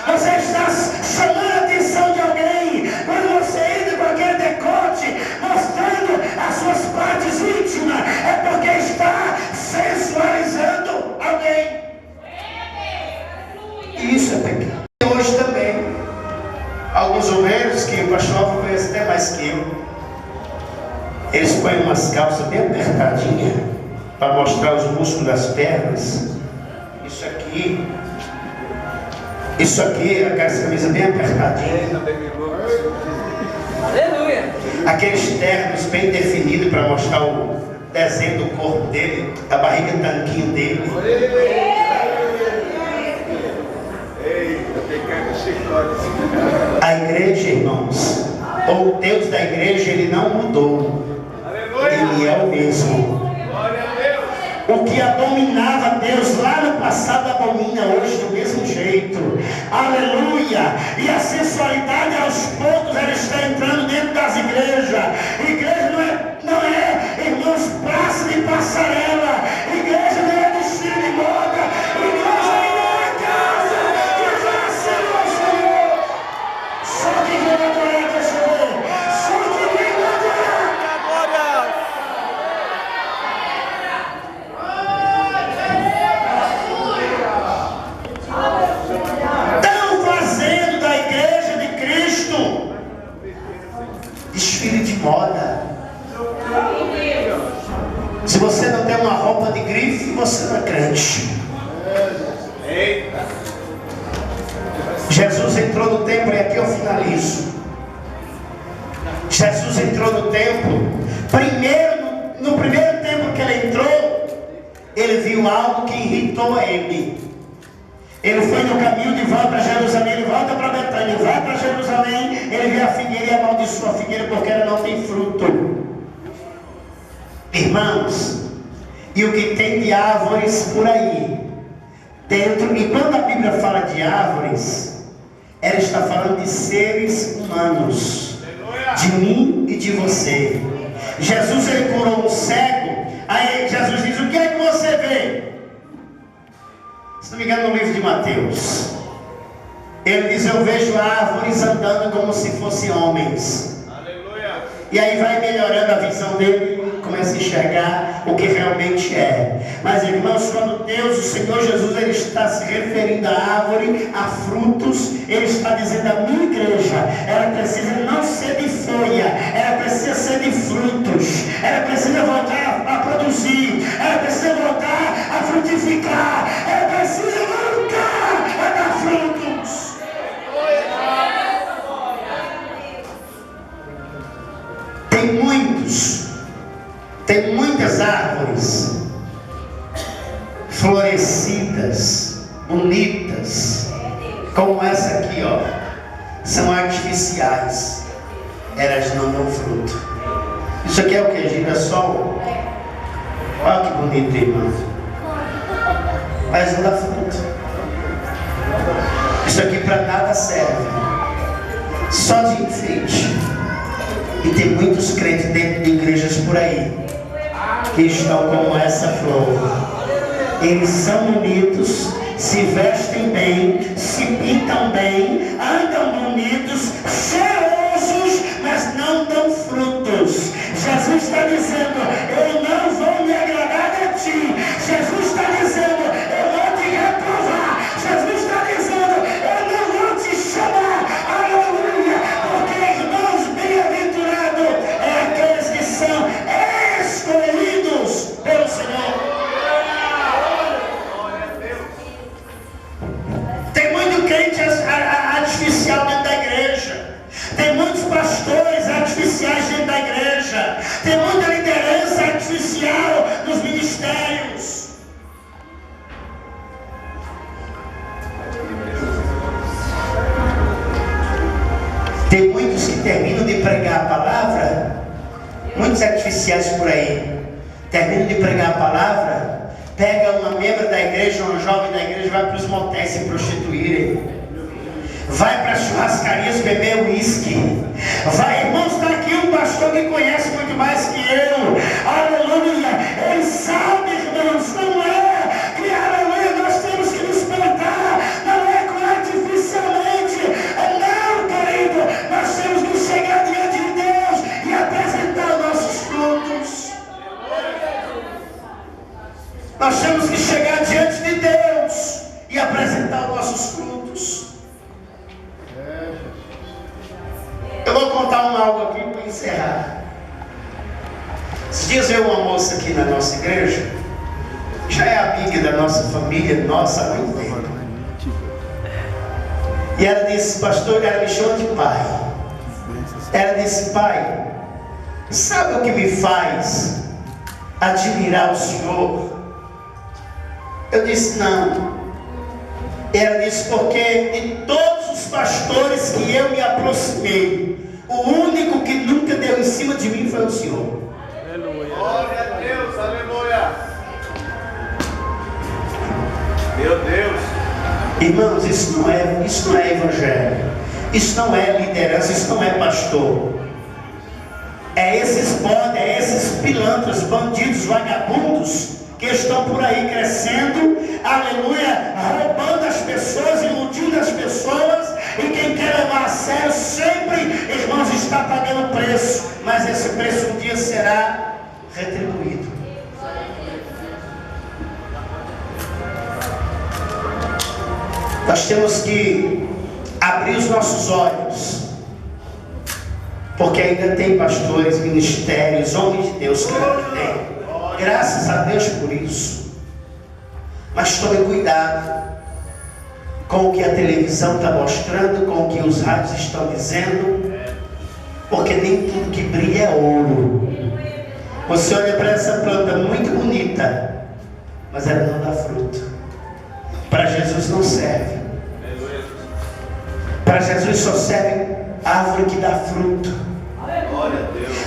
Você está chamando a atenção de alguém. Quando você entra com aquele decote, mostrando as suas partes íntimas, é porque está sensualizando alguém. E isso é pecado. E hoje também, alguns obreiros, que o pastor Alfa conhece até mais que eu, eles põem umas calças bem apertadinhas para mostrar os músculos das pernas. Isso aqui, aquelas camisas bem apertadinhas. Aleluia. Aqueles ternos bem definidos para mostrar o desenho do corpo dele, a barriga tanquinho dele. A igreja, irmãos, ou o Deus da igreja, ele não mudou. Ele é o mesmo. O que abominava Deus lá no passado abomina hoje do mesmo jeito. Aleluia! E a sensualidade aos poucos ela está entrando dentro das igrejas. Igreja não é, irmãos, praça de passarela. Igreja não é desfile de moda. Igreja não é casa que vai ser o Senhor. Só que vem adorar, deixa eu ver. Só que vem adorar. Desfile de moda. Se você não tem uma roupa de grife, você não é crente. Jesus entrou no templo, e aqui eu finalizo. Jesus entrou no templo. No primeiro templo que ele entrou, ele viu algo que irritou ele. Ele foi no caminho de volta para Jerusalém, ele volta para Betânia, vai para Jerusalém, ele vê a figueira e amaldiçoa a figueira porque ela não tem fruto. Irmãos, e o que tem de árvores por aí, dentro, e quando a Bíblia fala de árvores, ela está falando de seres humanos, de mim e de você. Jesus, ele curou um cego, aí Jesus diz, o que é que você vê? Se não me engano, no livro de Mateus, ele diz, eu vejo árvores andando como se fossem homens. Aleluia. E aí vai melhorando a visão dele, começa a enxergar o que realmente é. Mas irmãos, quando Deus, o Senhor Jesus, ele está se referindo à árvore, a frutos, ele está dizendo à minha igreja, ela precisa não ser de folha, ela precisa ser de frutos, ela precisa voltar a produzir, ela precisa voltar a frutificar, ela precisa voltar a dar frutos. Tem muitas árvores florescidas, bonitas, como essa aqui, ó, são artificiais, elas não dão fruto. Isso aqui é o que? Girassol? Olha que bonito, irmão, mas não dá fruto. Isso aqui para nada serve, só de enfeite. E tem muitos crentes dentro de igrejas por aí que estão como essa flor. Eles são bonitos, se vestem bem, se pintam bem, andam bonitos, cheirosos, mas não dão frutos. Jesus está dizendo, eu não vou me agradar de ti. Jesus está dizendo, Tem muitos que terminam de pregar a palavra, muitos artificiais por aí, terminam de pregar a palavra, pega uma membro da igreja, um jovem da igreja, vai para os motéis se prostituírem, vai para as churrascarias beber uísque, vai, irmãos, está aqui um pastor que conhece muito mais que eu, aleluia, ele sabe, irmãos, não é que, aleluia, nós temos que nos plantar, não é artificialmente, não, querido, nós temos que chegar diante de Deus e apresentar nossos frutos. Nós temos que chegar diante de Deus e apresentar os nossos frutos. Eu vou contar algo aqui para encerrar. Esses dias veio uma moça aqui na nossa igreja, já é amiga da nossa família, nossa, há muito tempo. E ela disse, pastor, ela me chamou de pai. Ela disse, pai, sabe o que me faz admirar o Senhor? Eu disse, não. Ela disse, porque de todos os pastores que eu me aproximei, o único que nunca deu em cima de mim foi o Senhor. Aleluia. Glória a Deus, aleluia. Meu Deus. Irmãos, isso não é evangelho, isso não é liderança, isso não é pastor. É esses bodes, é esses pilantras, bandidos, vagabundos que estão por aí crescendo, aleluia, roubando as pessoas, iludindo as pessoas, e quem quer levar a sério sempre, irmãos, está pagando preço, mas esse preço um dia será retribuído. Nós temos que abrir os nossos olhos, porque ainda tem pastores, ministérios, homens de Deus, claro que tem. Graças a Deus por isso. Mas tome cuidado com o que a televisão está mostrando, com o que os rádios estão dizendo, porque nem tudo que brilha é ouro. Você olha para essa planta muito bonita, mas ela não dá fruto. Para Jesus não serve. Para Jesus só serve árvore que dá fruto.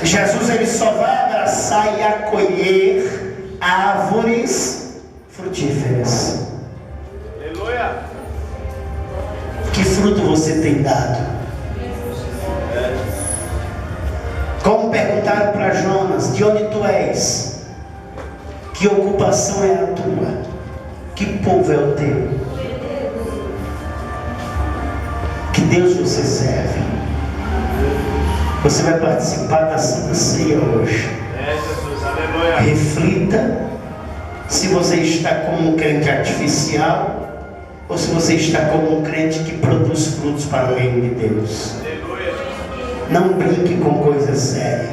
Jesus, ele só vai abraçar e acolher árvores frutíferas. Aleluia. Que fruto você tem dado? Como perguntaram para Jonas, de onde tu és? Que ocupação é a tua? Que povo é o teu? Que Deus você serve? Você vai participar da Santa Ceia hoje. Jesus, aleluia. Reflita se você está como um crente artificial ou se você está como um crente que produz frutos para o reino de Deus. Aleluia. Não brinque com coisas sérias.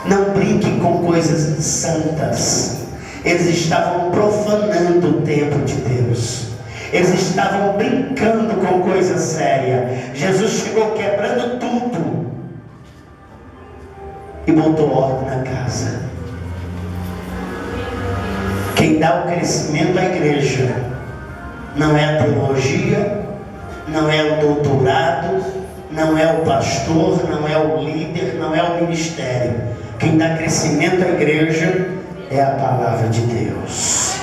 Não brinque com coisas santas. Eles estavam profanando o templo de Deus. Eles estavam brincando com coisa séria. Jesus chegou quebrando tudo e botou ordem na casa. Quem dá o crescimento à igreja não é a teologia, não é o doutorado, não é o pastor, não é o líder, não é o ministério. Quem dá crescimento à igreja é a palavra de Deus.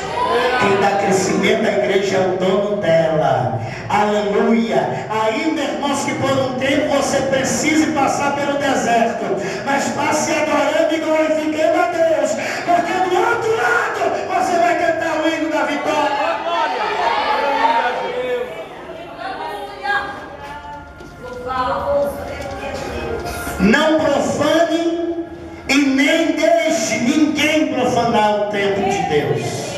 Quem dá crescimento à igreja é o dono dela. Aleluia. Ainda, irmãos, que por um tempo você precise passar pelo deserto, mas passe adorando e glorificando a Deus, porque do outro lado você vai cantar o hino da vitória. Não profane e nem deixe ninguém profanar o templo de Deus.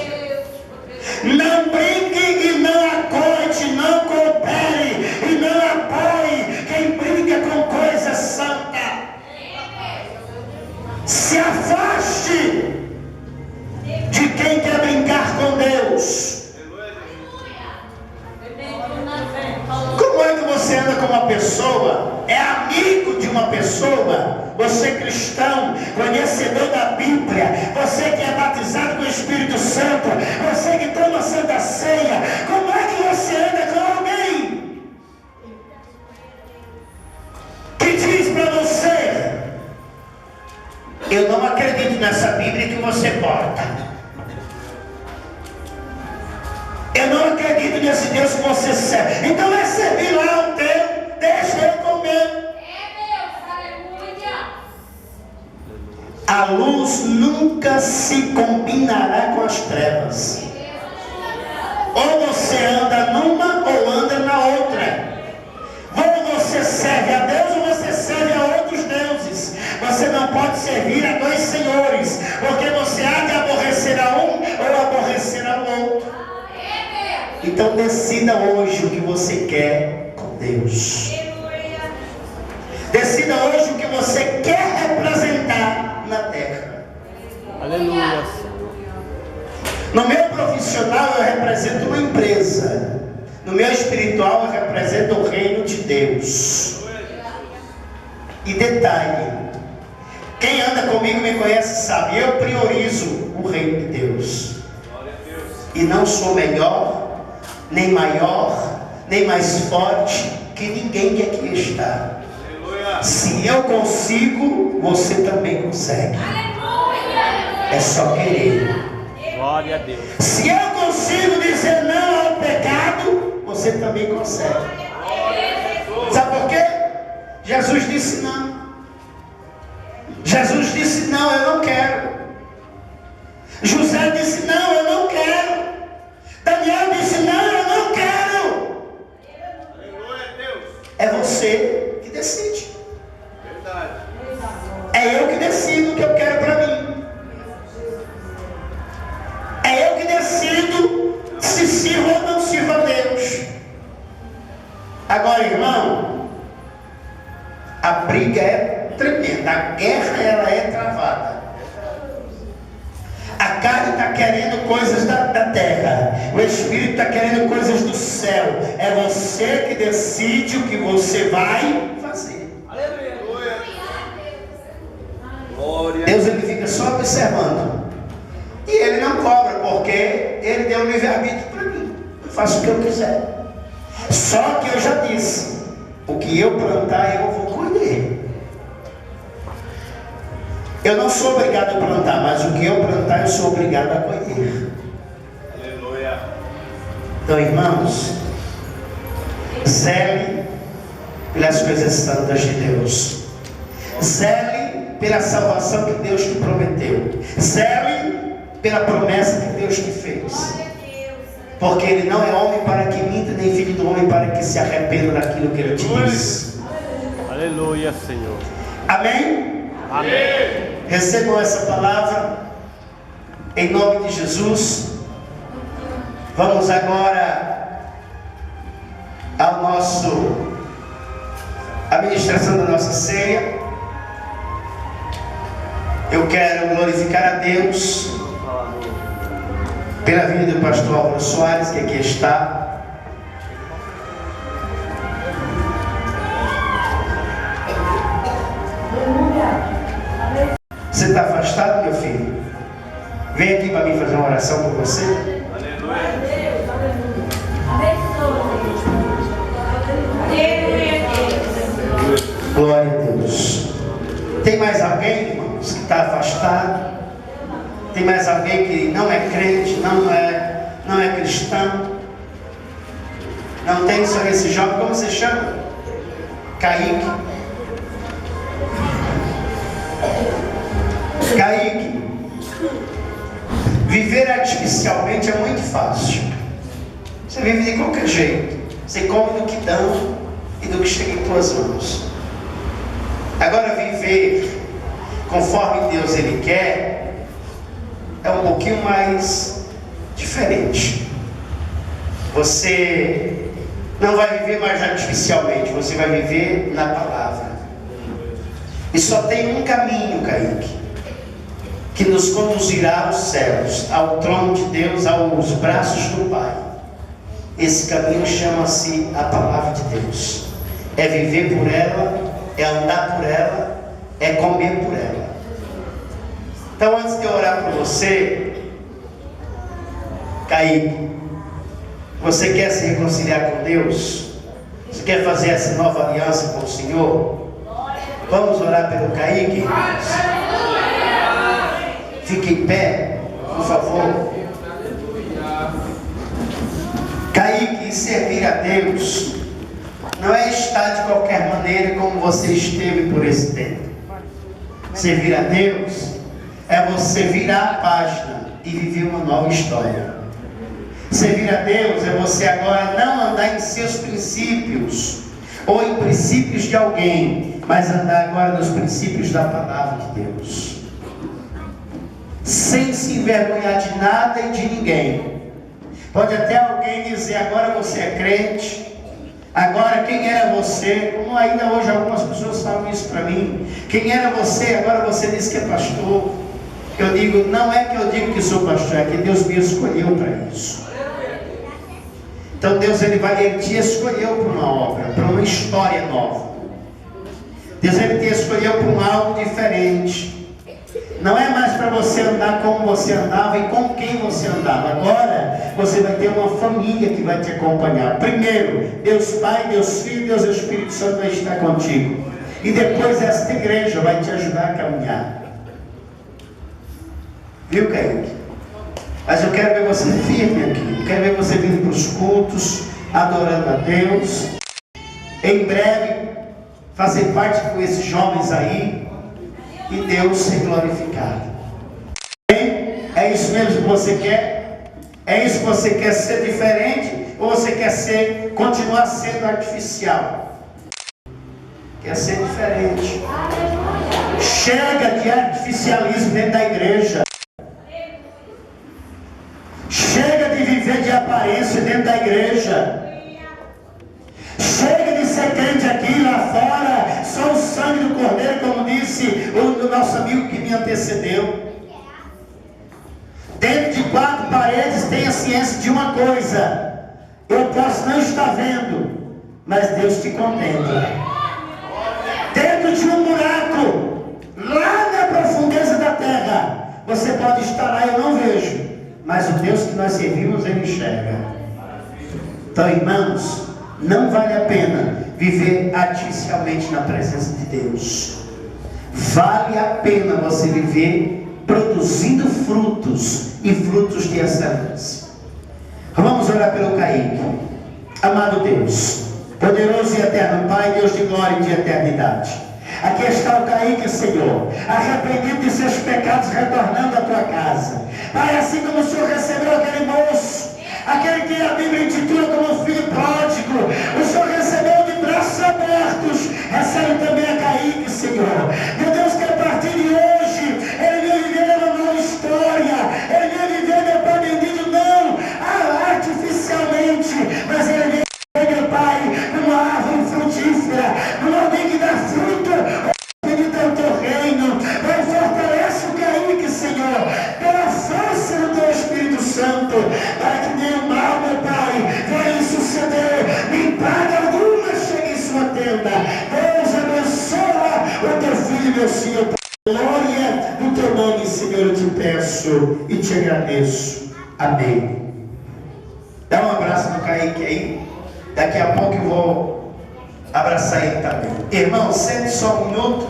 Não brinque e não acoite, não coopere e não apoie quem brinca com coisa santa. Se afaste de quem quer brincar com Deus. Como é que você anda com uma pessoa, é amigo de uma pessoa, você cristão, conhecedor da Bíblia, você que é batizado com o Espírito Santo, você que toma a Santa Ceia, como é que você anda com alguém acredito nesse Deus que você serve. Então vai servir lá o teu, deixa eu comer. A luz nunca se combinará com as trevas. Ou você anda numa ou anda na outra. Ou você serve a Deus ou você serve a outros deuses. Você não pode servir a dois senhores, porque você há de aborrecer a um ou aborrecer ao outro. Então decida hoje o que você quer com Deus. Decida hoje o que você quer representar na terra. Aleluia. No meu profissional eu represento uma empresa. No meu espiritual eu represento o reino de Deus. E detalhe, quem anda comigo me conhece sabe, eu priorizo o reino de Deus. E não sou melhor, nem maior, nem mais forte que ninguém que aqui está. Se eu consigo, você também consegue. É só querer. Glória a Deus. Se eu consigo dizer não ao pecado, você também consegue. Sabe por quê? Jesus disse não. Jesus disse não, eu não quero. José disse não, eu não quero. Daniel disse não, eu não quero. É você que decide. É eu que decido o que eu quero para mim. É eu que decido se sirvo ou não sirvo a Deus. Agora, irmão, a briga é tremenda. A guerra, ela é travada. A carne está querendo coisas da terra. O Espírito está querendo coisas do céu. É você que decide o que você vai fazer. Deus, ele fica só observando. E ele não cobra, porque ele deu um livre-arbítrio para mim. Eu faço o que eu quiser. Só que eu já disse, o que eu plantar eu vou colher. Eu não sou obrigado a plantar, mas o que eu plantar eu sou obrigado a colher. Aleluia. Então, irmãos, zele pelas coisas santas de Deus. Zele pela salvação que Deus te prometeu. Zele pela promessa que Deus te fez. Porque Ele não é homem para que minta, nem filho do homem para que se arrependa daquilo que Ele te disse. Aleluia, Senhor. Amém? Amém. Recebam essa palavra em nome de Jesus. Vamos agora ao a ministração da nossa ceia. Eu quero glorificar a Deus pela vida do pastor Álvaro Soares, que aqui está. Você está afastado, meu filho? Vem aqui para mim fazer uma oração por você. Glória a Deus. Tem mais alguém, irmãos, que está afastado? Tem mais alguém que não é crente, não é cristão? Não tem só esse jovem, como você chama? Kaique. Kaique. Viver artificialmente é muito fácil. Você vive de qualquer jeito. Você come do que dão e do que chega em tuas mãos. Agora viver conforme Deus Ele quer é um pouquinho mais diferente. Você não vai viver mais artificialmente, você vai viver na palavra. E só tem um caminho, Kaique, que nos conduzirá aos céus, ao trono de Deus, aos braços do Pai. Esse caminho chama-se a palavra de Deus. É viver por ela, é andar por ela, é comer por ela. Então, antes de eu orar por você, Kaique, você quer se reconciliar com Deus? Você quer fazer essa nova aliança com o Senhor? Vamos orar pelo Kaique, irmãos? Fique em pé, por favor. Kaique. que servir a Deus não é estar de qualquer maneira como você esteve por esse tempo. Servir a Deus é você virar a página e viver uma nova história. Servir a Deus é você agora não andar em seus princípios ou em princípios de alguém, mas andar agora nos princípios da palavra de Deus, sem se envergonhar de nada e de ninguém. Pode até alguém dizer: agora você é crente, agora quem era você? Como ainda hoje algumas pessoas falam isso para mim: quem era você? Agora você diz que é pastor. Eu digo: não é que eu digo que sou pastor, é que Deus me escolheu para isso. Então Deus ele te escolheu para uma obra, para uma história nova. Deus ele te escolheu para algo diferente. Não é mais para você andar como você andava e com quem você andava. Agora você vai ter uma família que vai te acompanhar. Primeiro, Deus Pai, Deus Filho, Deus Espírito Santo vai estar contigo. E depois esta igreja vai te ajudar a caminhar. Viu, Kaique? Mas eu quero ver você firme aqui. Eu quero ver você vindo para os cultos, adorando a Deus. Em breve, fazer parte com esses jovens aí e Deus ser glorificado. É isso mesmo que você quer? É isso que você quer, ser diferente? Ou você quer continuar sendo artificial? Quer ser diferente. Chega de artificialismo dentro da igreja. Chega de viver de aparência dentro da igreja. Chega de ser crente aqui e lá fora, só o sangue do Cordeiro, como disse o nosso amigo que me antecedeu. Dentro de quatro paredes tem a ciência de uma coisa: eu posso não estar vendo, mas Deus te contempla. Dentro de um buraco, lá na profundeza da terra, você pode estar lá, eu não vejo, mas o Deus que nós servimos, Ele enxerga. Então, irmãos, não vale a pena viver artificialmente na presença de Deus. Vale a pena você viver produzindo frutos e frutos de excelência. Vamos orar pelo Kaique. Amado Deus, poderoso e eterno Pai, Deus de glória e de eternidade, aqui está o Kaique, Senhor, arrependido de seus pecados, retornando à tua casa. Pai, assim como o Senhor recebeu aquele moço, aquele que a Bíblia intitula como filho pródigo, o Senhor recebeu de braços abertos, recebe também a Kaique, Senhor. Meu Deus, que a partir de hoje ele vai viver uma nova história, ele vai viver, meu Pai bendito, não artificialmente, mas ele vai, meu Pai, numa árvore frutífera, num alguém que dá fruto. Bendito é o teu reino. Pai, fortalece o Kaique, Senhor, pela força do teu Espírito Santo, para que nenhum mal, meu Pai, venha suceder, nem praga alguma chegue em sua tenda. Deus abençoa o teu filho, meu Senhor. Glória do teu nome, Senhor, eu te peço e te agradeço. Amém. Dá um abraço no Kaique aí. Daqui a pouco eu vou abraçar ele também. Irmão, sente só um minuto.